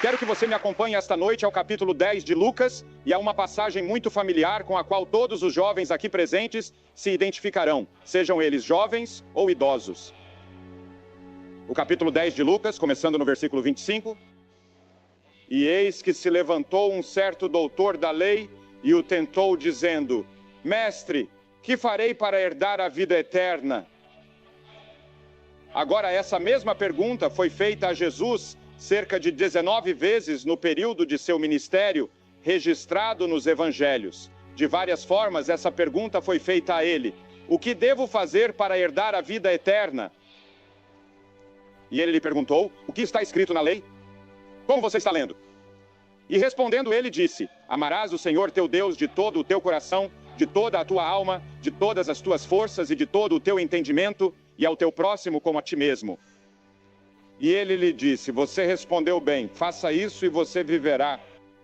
Quero que você me acompanhe esta noite ao capítulo 10 de Lucas, e a uma passagem muito familiar com a qual todos os jovens aqui presentes se identificarão, sejam eles jovens ou idosos. O capítulo 10 de Lucas, começando no versículo 25. E eis que se levantou um certo doutor da lei e o tentou, dizendo: Mestre, que farei para herdar a vida eterna? Agora, essa mesma pergunta foi feita a Jesus cerca de 19 vezes no período de seu ministério, registrado nos evangelhos. De várias formas, essa pergunta foi feita a ele: o que devo fazer para herdar a vida eterna? E ele lhe perguntou: o que está escrito na lei? Como você está lendo? E respondendo ele disse: amarás o Senhor teu Deus de todo o teu coração, de toda a tua alma, de todas as tuas forças e de todo o teu entendimento, e ao teu próximo como a ti mesmo. E ele lhe disse: você respondeu bem, faça isso e você viverá.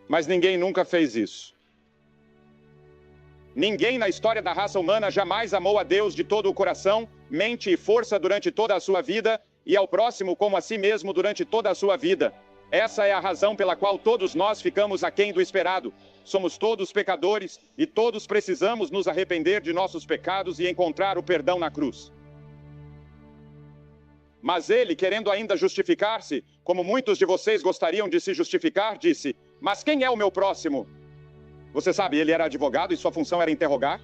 Mas ninguém nunca fez isso. Ninguém na história da raça humana jamais amou a Deus de todo o coração, mente e força durante toda a sua vida, e ao próximo como a si mesmo durante toda a sua vida. Essa é a razão pela qual todos nós ficamos aquém do esperado. Somos todos pecadores e todos precisamos nos arrepender de nossos pecados e encontrar o perdão na cruz. Mas ele, querendo ainda justificar-se, como muitos de vocês gostariam de se justificar, disse: mas quem é o meu próximo? Você sabe, ele era advogado e sua função era interrogar.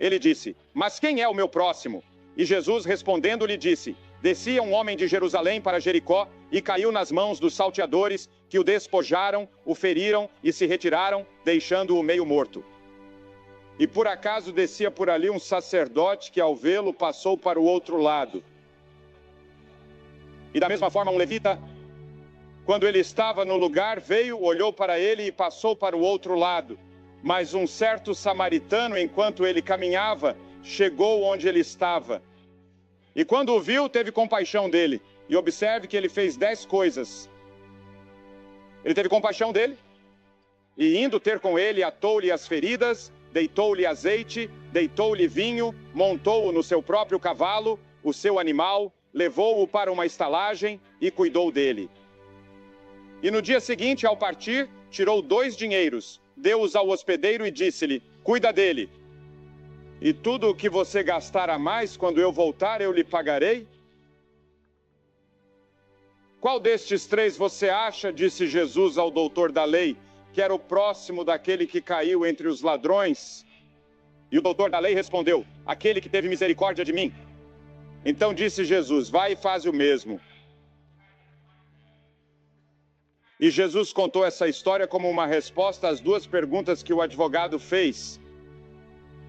Ele disse: mas quem é o meu próximo? E Jesus respondendo lhe disse: descia um homem de Jerusalém para Jericó e caiu nas mãos dos salteadores, que o despojaram, o feriram e se retiraram, deixando-o meio morto. E por acaso descia por ali um sacerdote que, ao vê-lo, passou para o outro lado. E da mesma forma um levita, quando ele estava no lugar, veio, olhou para ele e passou para o outro lado. Mas um certo samaritano, enquanto ele caminhava, chegou onde ele estava. E quando o viu, teve compaixão dele. E observe que ele fez 10 coisas. Ele teve compaixão dele, e indo ter com ele, atou-lhe as feridas, deitou-lhe azeite, deitou-lhe vinho, montou-o no seu próprio cavalo, o seu animal, levou-o para uma estalagem e cuidou dele. E no dia seguinte, ao partir, tirou 2 dinheiros, deu-os ao hospedeiro e disse-lhe: cuida dele. E tudo o que você gastar a mais, quando eu voltar, eu lhe pagarei? Qual destes 3 você acha, disse Jesus ao doutor da lei, que era o próximo daquele que caiu entre os ladrões? E o doutor da lei respondeu: aquele que teve misericórdia de mim. Então disse Jesus: vai e faz o mesmo. E Jesus contou essa história como uma resposta às 2 perguntas que o advogado fez.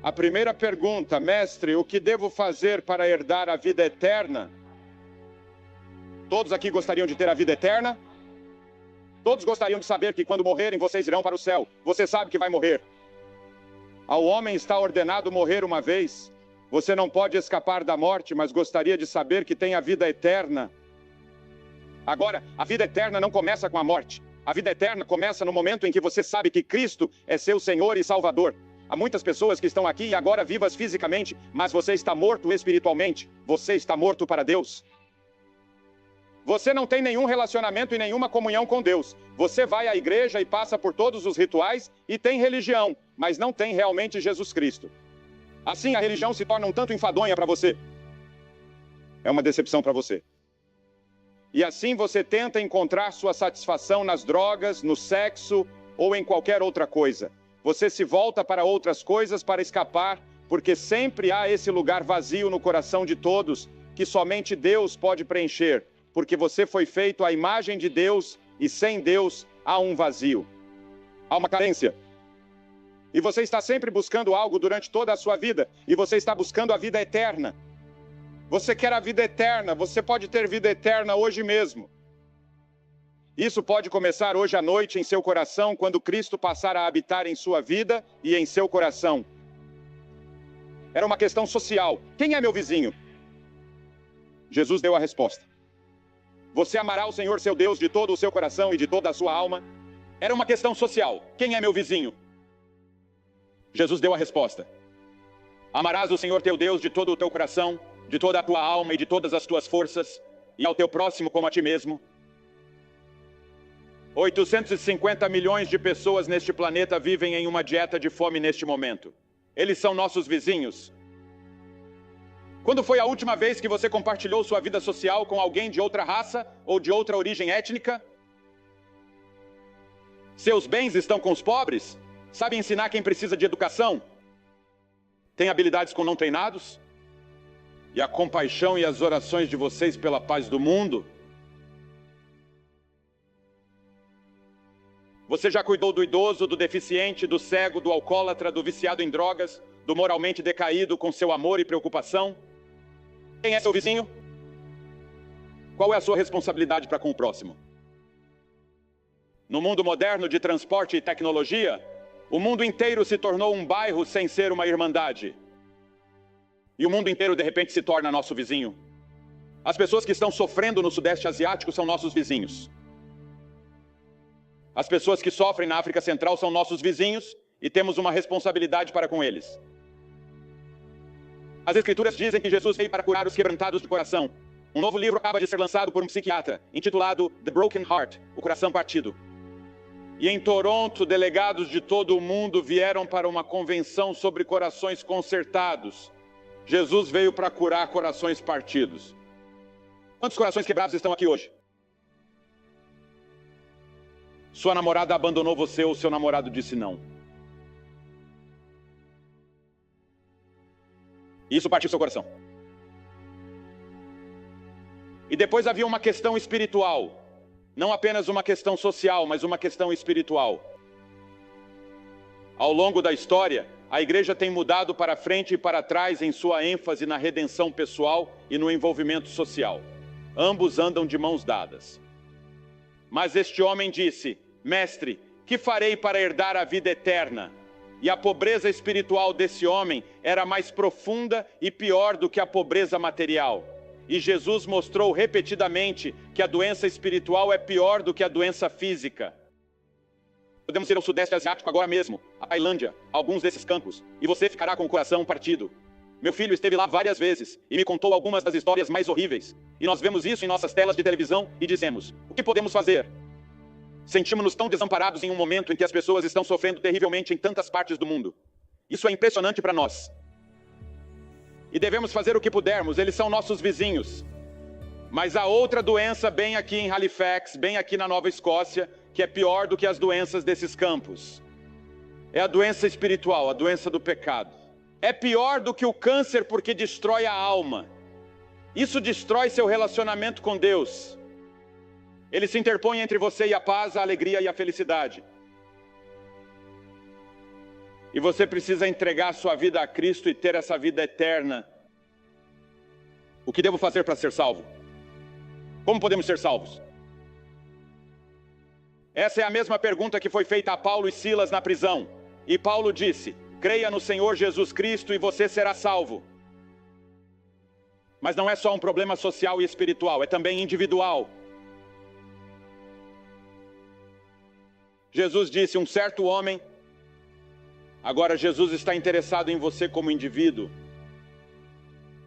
A primeira pergunta: mestre, o que devo fazer para herdar a vida eterna? Todos aqui gostariam de ter a vida eterna? Todos gostariam de saber que quando morrerem vocês irão para o céu. Você sabe que vai morrer. Ao homem está ordenado morrer uma vez. Você não pode escapar da morte, mas gostaria de saber que tem a vida eterna. Agora, a vida eterna não começa com a morte. A vida eterna começa no momento em que você sabe que Cristo é seu Senhor e Salvador. Há muitas pessoas que estão aqui e agora vivas fisicamente, mas você está morto espiritualmente. Você está morto para Deus. Você não tem nenhum relacionamento e nenhuma comunhão com Deus. Você vai à igreja e passa por todos os rituais e tem religião, mas não tem realmente Jesus Cristo. Assim, a religião se torna um tanto enfadonha para você. É uma decepção para você. E assim você tenta encontrar sua satisfação nas drogas, no sexo ou em qualquer outra coisa. Você se volta para outras coisas para escapar, porque sempre há esse lugar vazio no coração de todos que somente Deus pode preencher, porque você foi feito à imagem de Deus e sem Deus há um vazio. Há uma carência. E você está sempre buscando algo durante toda a sua vida, e você está buscando a vida eterna. Você quer a vida eterna, você pode ter vida eterna hoje mesmo. Isso pode começar hoje à noite em seu coração, quando Cristo passar a habitar em sua vida e em seu coração. Era uma questão social. Quem é meu vizinho? Jesus deu a resposta. Você amará o Senhor seu Deus de todo o seu coração e de toda a sua alma? Era uma questão social. Quem é meu vizinho? Jesus deu a resposta. Amarás o Senhor teu Deus de todo o teu coração, de toda a tua alma e de todas as tuas forças, e ao teu próximo como a ti mesmo. 850 milhões de pessoas neste planeta vivem em uma dieta de fome neste momento. Eles são nossos vizinhos. Quando foi a última vez que você compartilhou sua vida social com alguém de outra raça ou de outra origem étnica? Seus bens estão com os pobres? Sabe ensinar quem precisa de educação? Tem habilidades com não treinados? E a compaixão e as orações de vocês pela paz do mundo? Você já cuidou do idoso, do deficiente, do cego, do alcoólatra, do viciado em drogas, do moralmente decaído com seu amor e preocupação? Quem é seu vizinho? Qual é a sua responsabilidade para com o próximo? No mundo moderno de transporte e tecnologia, o mundo inteiro se tornou um bairro sem ser uma irmandade. E o mundo inteiro, de repente, se torna nosso vizinho. As pessoas que estão sofrendo no Sudeste Asiático são nossos vizinhos. As pessoas que sofrem na África Central são nossos vizinhos e temos uma responsabilidade para com eles. As Escrituras dizem que Jesus veio para curar os quebrantados de coração. Um novo livro acaba de ser lançado por um psiquiatra, intitulado The Broken Heart, O Coração Partido. E em Toronto, delegados de todo o mundo vieram para uma convenção sobre corações consertados. Jesus veio para curar corações partidos. Quantos corações quebrados estão aqui hoje? Sua namorada abandonou você ou seu namorado disse não. Isso partiu seu coração. E depois havia uma questão espiritual. Não apenas uma questão social, mas uma questão espiritual. Ao longo da história, a igreja tem mudado para frente e para trás em sua ênfase na redenção pessoal e no envolvimento social. Ambos andam de mãos dadas. Mas este homem disse: Mestre, que farei para herdar a vida eterna? E a pobreza espiritual desse homem era mais profunda e pior do que a pobreza material. E Jesus mostrou repetidamente que a doença espiritual é pior do que a doença física. Podemos ir ao Sudeste Asiático agora mesmo, a Tailândia, alguns desses campos, e você ficará com o coração partido. Meu filho esteve lá várias vezes e me contou algumas das histórias mais horríveis. E nós vemos isso em nossas telas de televisão e dizemos: o que podemos fazer? Sentimos-nos tão desamparados em um momento em que as pessoas estão sofrendo terrivelmente em tantas partes do mundo. Isso é impressionante para nós. E devemos fazer o que pudermos, eles são nossos vizinhos. Mas há outra doença bem aqui em Halifax, bem aqui na Nova Escócia, que é pior do que as doenças desses campos. É a doença espiritual, a doença do pecado. É pior do que o câncer porque destrói a alma. Isso destrói seu relacionamento com Deus. Ele se interpõe entre você e a paz, a alegria e a felicidade. E você precisa entregar sua vida a Cristo e ter essa vida eterna. O que devo fazer para ser salvo? Como podemos ser salvos? Essa é a mesma pergunta que foi feita a Paulo e Silas na prisão. E Paulo disse: creia no Senhor Jesus Cristo e você será salvo. Mas não é só um problema social e espiritual, é também individual. Jesus disse: um certo homem. Agora Jesus está interessado em você como indivíduo.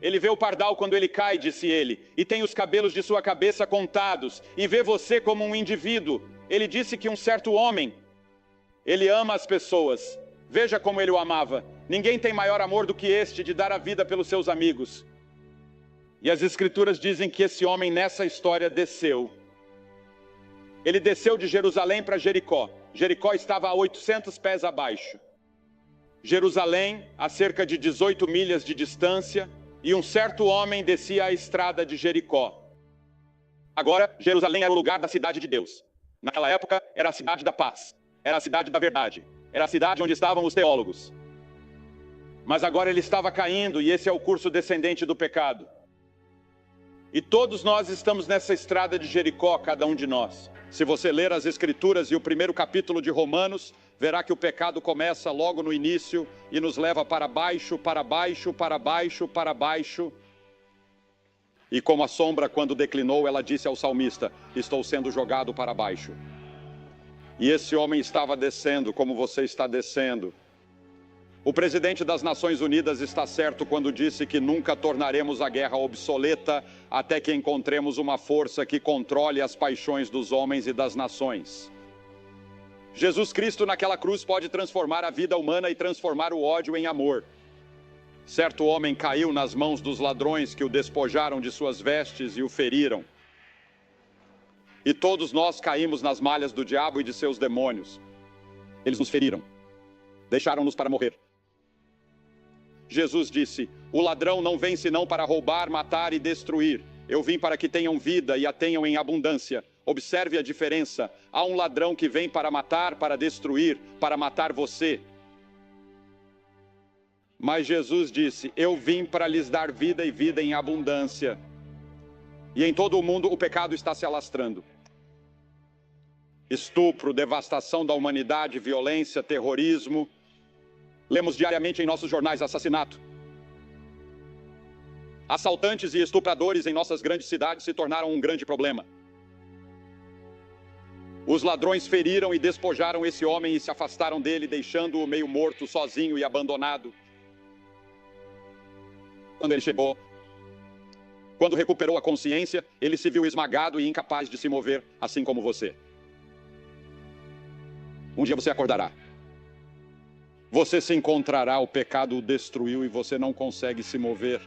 Ele vê o pardal quando ele cai, disse ele, e tem os cabelos de sua cabeça contados, e vê você como um indivíduo. Ele disse que um certo homem, ele ama as pessoas. Veja como ele o amava. Ninguém tem maior amor do que este, de dar a vida pelos seus amigos. E as Escrituras dizem que esse homem nessa história desceu. Ele desceu de Jerusalém para Jericó. Jericó estava a 800 pés abaixo. Jerusalém, a cerca de 18 milhas de distância, e um certo homem descia a estrada de Jericó. Agora, Jerusalém era o lugar da cidade de Deus. Naquela época, era a cidade da paz. Era a cidade da verdade. Era a cidade onde estavam os teólogos. Mas agora ele estava caindo, e esse é o curso descendente do pecado. E todos nós estamos nessa estrada de Jericó, cada um de nós. Se você ler as Escrituras e o primeiro capítulo de Romanos, verá que o pecado começa logo no início e nos leva para baixo, para baixo, para baixo, para baixo. E como a sombra, quando declinou, ela disse ao salmista: estou sendo jogado para baixo. E esse homem estava descendo, como você está descendo. O presidente das Nações Unidas está certo quando disse que nunca tornaremos a guerra obsoleta até que encontremos uma força que controle as paixões dos homens e das nações. Jesus Cristo naquela cruz pode transformar a vida humana e transformar o ódio em amor. Certo homem caiu nas mãos dos ladrões que o despojaram de suas vestes e o feriram. E todos nós caímos nas malhas do diabo e de seus demônios. Eles nos feriram. Deixaram-nos para morrer. Jesus disse: o ladrão não vem senão para roubar, matar e destruir. Eu vim para que tenham vida e a tenham em abundância. Observe a diferença. Há um ladrão que vem para matar, para destruir, para matar você. Mas Jesus disse: eu vim para lhes dar vida e vida em abundância. E em todo o mundo o pecado está se alastrando. Estupro, devastação da humanidade, violência, terrorismo. Lemos diariamente em nossos jornais assassinato. Assaltantes e estupradores em nossas grandes cidades se tornaram um grande problema. Os ladrões feriram e despojaram esse homem e se afastaram dele, deixando-o meio morto, sozinho e abandonado. Quando ele chegou, quando recuperou a consciência, ele se viu esmagado e incapaz de se mover, assim como você. Um dia você acordará. Você se encontrará, o pecado o destruiu e você não consegue se mover.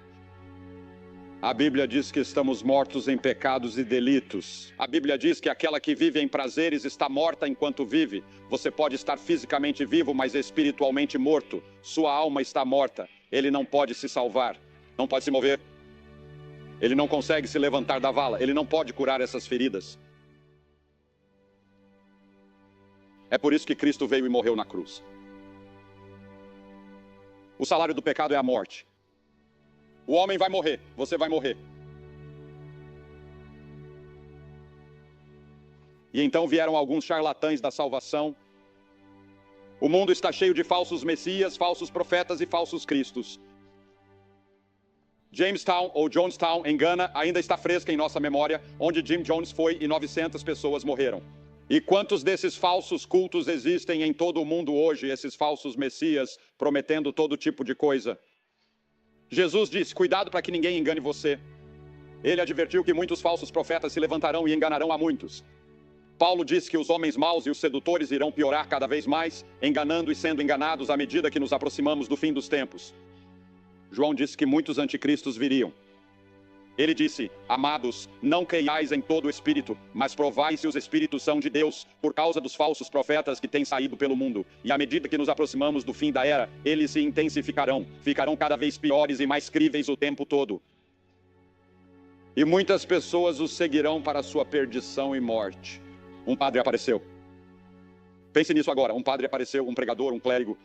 A Bíblia diz que estamos mortos em pecados e delitos. A Bíblia diz que aquela que vive em prazeres está morta enquanto vive. Você pode estar fisicamente vivo, mas espiritualmente morto. Sua alma está morta. Ele não pode se salvar. Não pode se mover. Ele não consegue se levantar da vala. Ele não pode curar essas feridas. É por isso que Cristo veio e morreu na cruz. O salário do pecado é a morte. O homem vai morrer, você vai morrer. E então vieram alguns charlatães da salvação. O mundo está cheio de falsos messias, falsos profetas e falsos cristos. Jamestown ou Jonestown, em Gana, ainda está fresca em nossa memória, onde Jim Jones foi e 900 pessoas morreram. E quantos desses falsos cultos existem em todo o mundo hoje, esses falsos messias, prometendo todo tipo de coisa? Jesus disse: cuidado para que ninguém engane você. Ele advertiu que muitos falsos profetas se levantarão e enganarão a muitos. Paulo disse que os homens maus e os sedutores irão piorar cada vez mais, enganando e sendo enganados à medida que nos aproximamos do fim dos tempos. João disse que muitos anticristos viriam. Ele disse: amados, não creiais em todo o espírito, mas provai se os espíritos são de Deus, por causa dos falsos profetas que têm saído pelo mundo. E à medida que nos aproximamos do fim da era, eles se intensificarão, ficarão cada vez piores e mais críveis o tempo todo. E muitas pessoas os seguirão para a sua perdição e morte. Um padre apareceu. Pense nisso agora, um padre apareceu, um pregador, um clérigo.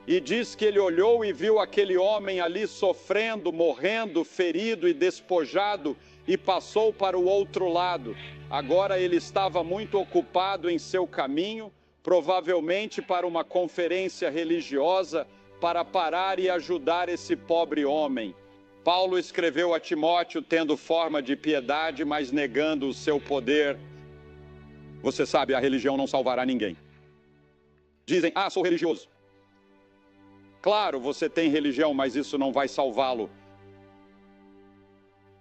E diz que ele olhou e viu aquele homem ali sofrendo, morrendo, ferido e despojado, e passou para o outro lado. Agora ele estava muito ocupado em seu caminho, provavelmente para uma conferência religiosa, para parar e ajudar esse pobre homem. Paulo escreveu a Timóteo tendo forma de piedade, mas negando o seu poder. Você sabe, a religião não salvará ninguém. Dizem: ah, sou religioso. Claro, você tem religião, mas isso não vai salvá-lo.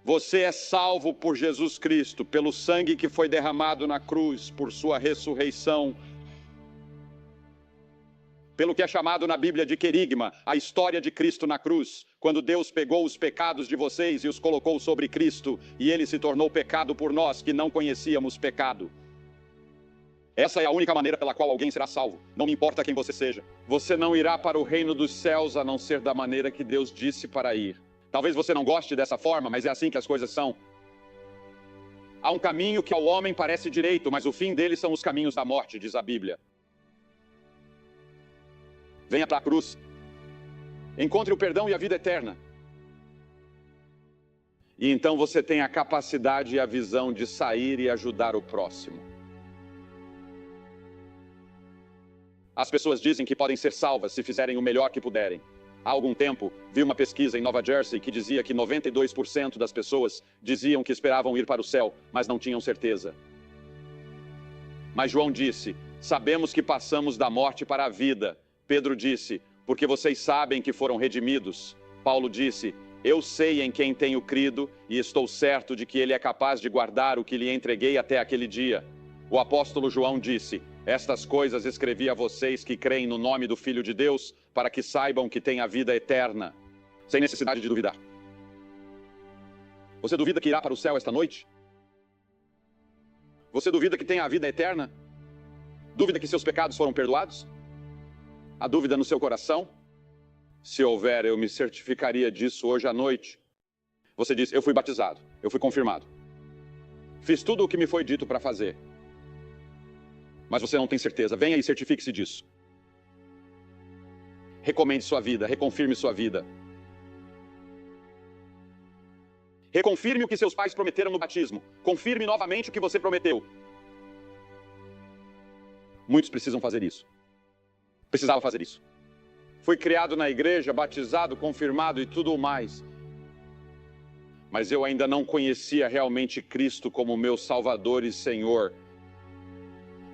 Você é salvo por Jesus Cristo, pelo sangue que foi derramado na cruz, por sua ressurreição. Pelo que é chamado na Bíblia de querigma, a história de Cristo na cruz, quando Deus pegou os pecados de vocês e os colocou sobre Cristo, e ele se tornou pecado por nós que não conhecíamos pecado. Essa é a única maneira pela qual alguém será salvo. Não me importa quem você seja. Você não irá para o reino dos céus a não ser da maneira que Deus disse para ir. Talvez você não goste dessa forma, mas é assim que as coisas são. Há um caminho que ao homem parece direito, mas o fim dele são os caminhos da morte, diz a Bíblia. Venha para a cruz. Encontre o perdão e a vida eterna. E então você tem a capacidade e a visão de sair e ajudar o próximo. As pessoas dizem que podem ser salvas se fizerem o melhor que puderem. Há algum tempo, vi uma pesquisa em Nova Jersey que dizia que 92% das pessoas diziam que esperavam ir para o céu, mas não tinham certeza. Mas João disse: sabemos que passamos da morte para a vida. Pedro disse: porque vocês sabem que foram redimidos. Paulo disse: eu sei em quem tenho crido e estou certo de que ele é capaz de guardar o que lhe entreguei até aquele dia. O apóstolo João disse: estas coisas escrevi a vocês que creem no nome do Filho de Deus, para que saibam que têm a vida eterna, sem necessidade de duvidar. Você duvida que irá para o céu esta noite? Você duvida que tem a vida eterna? Duvida que seus pecados foram perdoados? Há dúvida no seu coração? Se houver, eu me certificaria disso hoje à noite. Você diz: eu fui batizado, eu fui confirmado. Fiz tudo o que me foi dito para fazer. Mas você não tem certeza. Venha e certifique-se disso. Recomende sua vida, reconfirme sua vida. Reconfirme o que seus pais prometeram no batismo. Confirme novamente o que você prometeu. Muitos precisam fazer isso. Precisava fazer isso. Fui criado na igreja, batizado, confirmado e tudo mais. Mas eu ainda não conhecia realmente Cristo como meu Salvador e Senhor.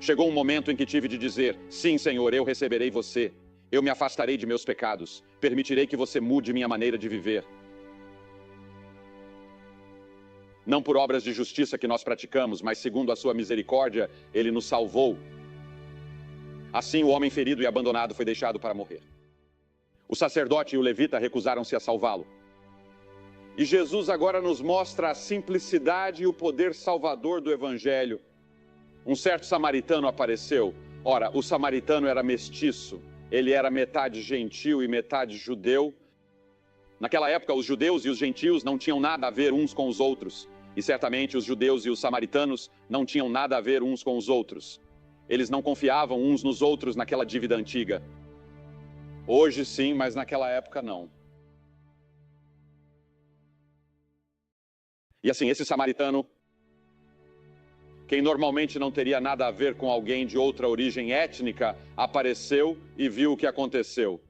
Chegou um momento em que tive de dizer: sim, Senhor, eu receberei você. Eu me afastarei de meus pecados. Permitirei que você mude minha maneira de viver. Não por obras de justiça que nós praticamos, mas segundo a sua misericórdia, Ele nos salvou. Assim, o homem ferido e abandonado foi deixado para morrer. O sacerdote e o levita recusaram-se a salvá-lo. E Jesus agora nos mostra a simplicidade e o poder salvador do Evangelho. Um certo samaritano apareceu. Ora, o samaritano era mestiço. Ele era metade gentil e metade judeu. Naquela época, os judeus e os gentios não tinham nada a ver uns com os outros. E certamente os judeus e os samaritanos não tinham nada a ver uns com os outros. Eles não confiavam uns nos outros naquela dívida antiga. Hoje sim, mas naquela época não. E assim, esse samaritano, quem normalmente não teria nada a ver com alguém de outra origem étnica, apareceu e viu o que aconteceu.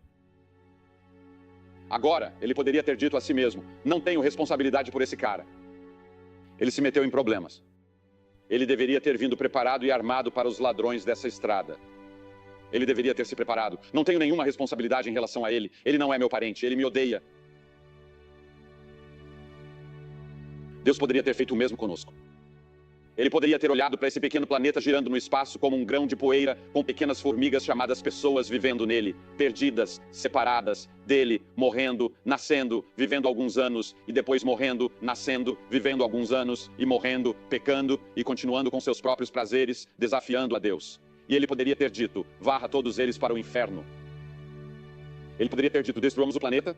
Agora, ele poderia ter dito a si mesmo: não tenho responsabilidade por esse cara. Ele se meteu em problemas. Ele deveria ter vindo preparado e armado para os ladrões dessa estrada. Ele deveria ter se preparado. Não tenho nenhuma responsabilidade em relação a ele. Ele não é meu parente, ele me odeia. Deus poderia ter feito o mesmo conosco. Ele poderia ter olhado para esse pequeno planeta girando no espaço como um grão de poeira, com pequenas formigas chamadas pessoas vivendo nele, perdidas, separadas dele, morrendo, nascendo, vivendo alguns anos, e depois morrendo, nascendo, vivendo alguns anos, e morrendo, pecando, e continuando com seus próprios prazeres, desafiando a Deus. E ele poderia ter dito: varra todos eles para o inferno. Ele poderia ter dito: destruamos o planeta.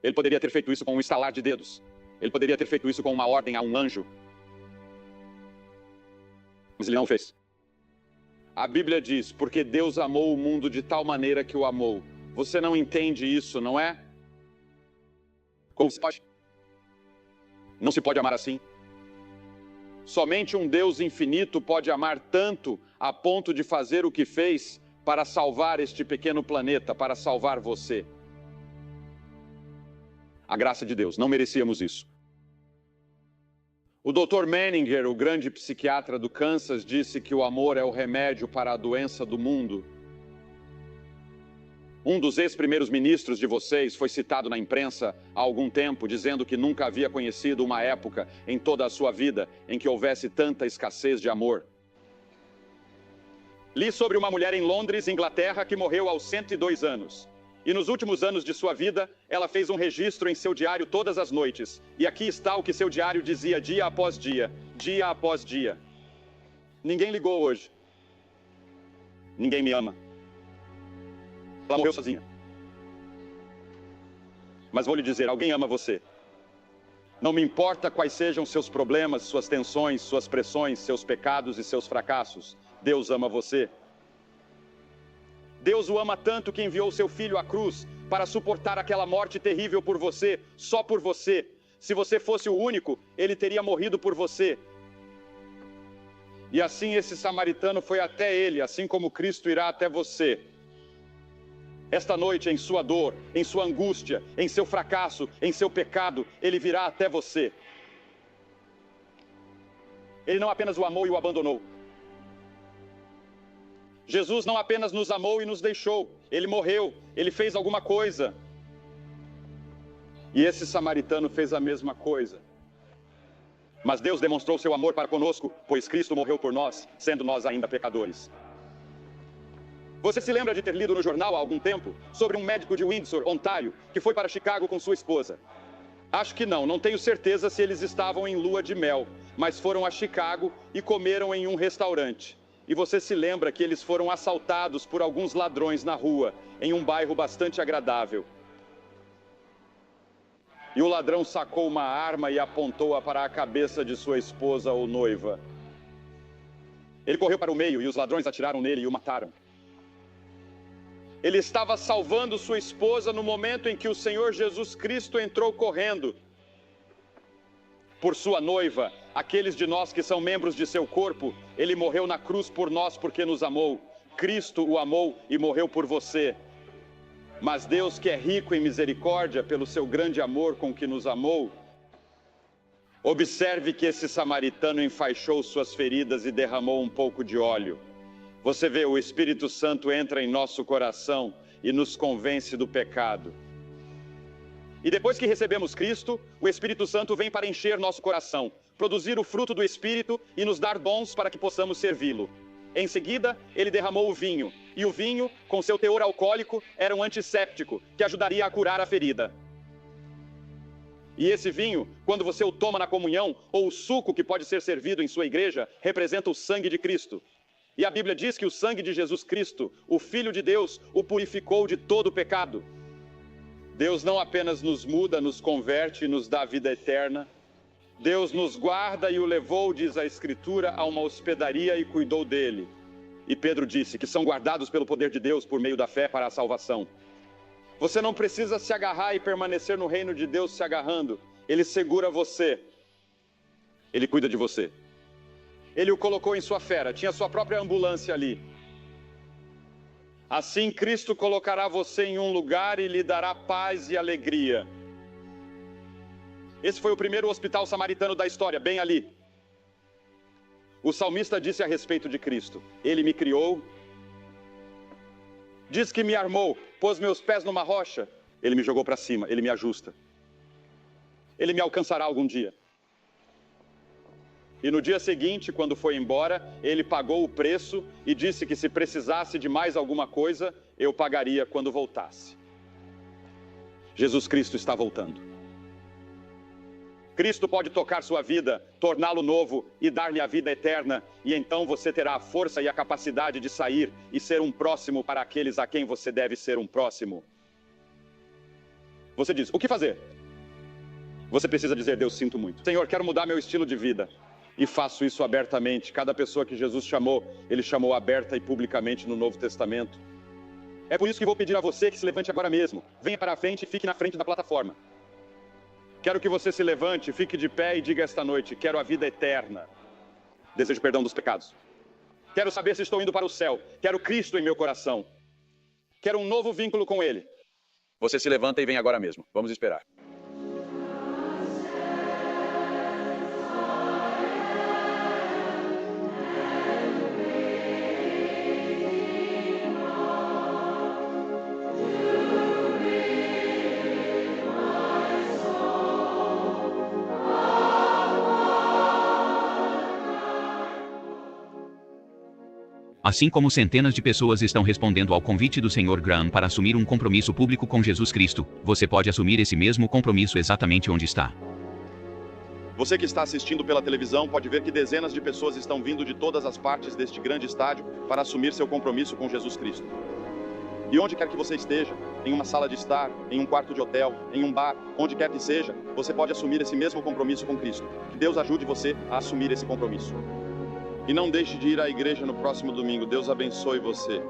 Ele poderia ter feito isso com um estalar de dedos. Ele poderia ter feito isso com uma ordem a um anjo. Mas ele não fez. A Bíblia diz: porque Deus amou o mundo de tal maneira que o amou. Você não entende isso, não é? Como se pode? Não se pode amar assim. Somente um Deus infinito pode amar tanto a ponto de fazer o que fez para salvar este pequeno planeta, para salvar você. A graça de Deus, não merecíamos isso. O Dr. Menninger, o grande psiquiatra do Kansas, disse que o amor é o remédio para a doença do mundo. Um dos ex-primeiros ministros de vocês foi citado na imprensa há algum tempo, dizendo que nunca havia conhecido uma época em toda a sua vida em que houvesse tanta escassez de amor. Li sobre uma mulher em Londres, Inglaterra, que morreu aos 102 anos. E nos últimos anos de sua vida, ela fez um registro em seu diário todas as noites. E aqui está o que seu diário dizia dia após dia, dia após dia. Ninguém ligou hoje. Ninguém me ama. Ela morreu sozinha. Mas vou lhe dizer, alguém ama você. Não me importa quais sejam seus problemas, suas tensões, suas pressões, seus pecados e seus fracassos. Deus ama você. Deus o ama tanto que enviou seu filho à cruz para suportar aquela morte terrível por você, só por você. Se você fosse o único, ele teria morrido por você. E assim esse samaritano foi até ele, assim como Cristo irá até você. Esta noite, em sua dor, em sua angústia, em seu fracasso, em seu pecado, ele virá até você. Ele não apenas o amou e o abandonou. Jesus não apenas nos amou e nos deixou, ele morreu, ele fez alguma coisa. E esse samaritano fez a mesma coisa. Mas Deus demonstrou seu amor para conosco, pois Cristo morreu por nós, sendo nós ainda pecadores. Você se lembra de ter lido no jornal há algum tempo sobre um médico de Windsor, Ontário, que foi para Chicago com sua esposa? Acho que não tenho certeza se eles estavam em lua de mel, mas foram a Chicago e comeram em um restaurante. E você se lembra que eles foram assaltados por alguns ladrões na rua, em um bairro bastante agradável. E o ladrão sacou uma arma e apontou-a para a cabeça de sua esposa ou noiva. Ele correu para o meio e os ladrões atiraram nele e o mataram. Ele estava salvando sua esposa no momento em que o Senhor Jesus Cristo entrou correndo por sua noiva. Aqueles de nós que são membros de seu corpo, ele morreu na cruz por nós porque nos amou. Cristo o amou e morreu por você. Mas Deus, que é rico em misericórdia pelo seu grande amor com que nos amou, observe que esse samaritano enfaixou suas feridas e derramou um pouco de óleo. Você vê, o Espírito Santo entra em nosso coração e nos convence do pecado. E depois que recebemos Cristo, o Espírito Santo vem para encher nosso coração, produzir o fruto do Espírito e nos dar dons para que possamos servi-lo. Em seguida, ele derramou o vinho, e o vinho, com seu teor alcoólico, era um antisséptico, que ajudaria a curar a ferida. E esse vinho, quando você o toma na comunhão, ou o suco que pode ser servido em sua igreja, representa o sangue de Cristo. E a Bíblia diz que o sangue de Jesus Cristo, o Filho de Deus, o purificou de todo o pecado. Deus não apenas nos muda, nos converte e nos dá vida eterna. Deus nos guarda e o levou, diz a Escritura, a uma hospedaria e cuidou dele. E Pedro disse que são guardados pelo poder de Deus por meio da fé para a salvação. Você não precisa se agarrar e permanecer no reino de Deus se agarrando. Ele segura você. Ele cuida de você. Ele o colocou em sua fera, tinha sua própria ambulância ali. Assim Cristo colocará você em um lugar e lhe dará paz e alegria. Esse foi o primeiro hospital samaritano da história, bem ali. O salmista disse a respeito de Cristo: Ele me criou, diz que me armou, pôs meus pés numa rocha, Ele me jogou para cima, Ele me ajusta. Ele me alcançará algum dia. E no dia seguinte, quando foi embora, ele pagou o preço e disse que se precisasse de mais alguma coisa, eu pagaria quando voltasse. Jesus Cristo está voltando. Cristo pode tocar sua vida, torná-lo novo e dar-lhe a vida eterna, e então você terá a força e a capacidade de sair e ser um próximo para aqueles a quem você deve ser um próximo. Você diz, o que fazer? Você precisa dizer, Deus, sinto muito. Senhor, quero mudar meu estilo de vida. E faço isso abertamente. Cada pessoa que Jesus chamou, Ele chamou aberta e publicamente no Novo Testamento. É por isso que vou pedir a você que se levante agora mesmo. Venha para a frente e fique na frente da plataforma. Quero que você se levante, fique de pé e diga esta noite, quero a vida eterna. Desejo perdão dos pecados. Quero saber se estou indo para o céu. Quero Cristo em meu coração. Quero um novo vínculo com Ele. Você se levanta e vem agora mesmo. Vamos esperar. Assim como centenas de pessoas estão respondendo ao convite do Sr. Graham para assumir um compromisso público com Jesus Cristo, você pode assumir esse mesmo compromisso exatamente onde está. Você que está assistindo pela televisão pode ver que dezenas de pessoas estão vindo de todas as partes deste grande estádio para assumir seu compromisso com Jesus Cristo. E onde quer que você esteja, em uma sala de estar, em um quarto de hotel, em um bar, onde quer que seja, você pode assumir esse mesmo compromisso com Cristo. Que Deus ajude você a assumir esse compromisso. E não deixe de ir à igreja no próximo domingo. Deus abençoe você.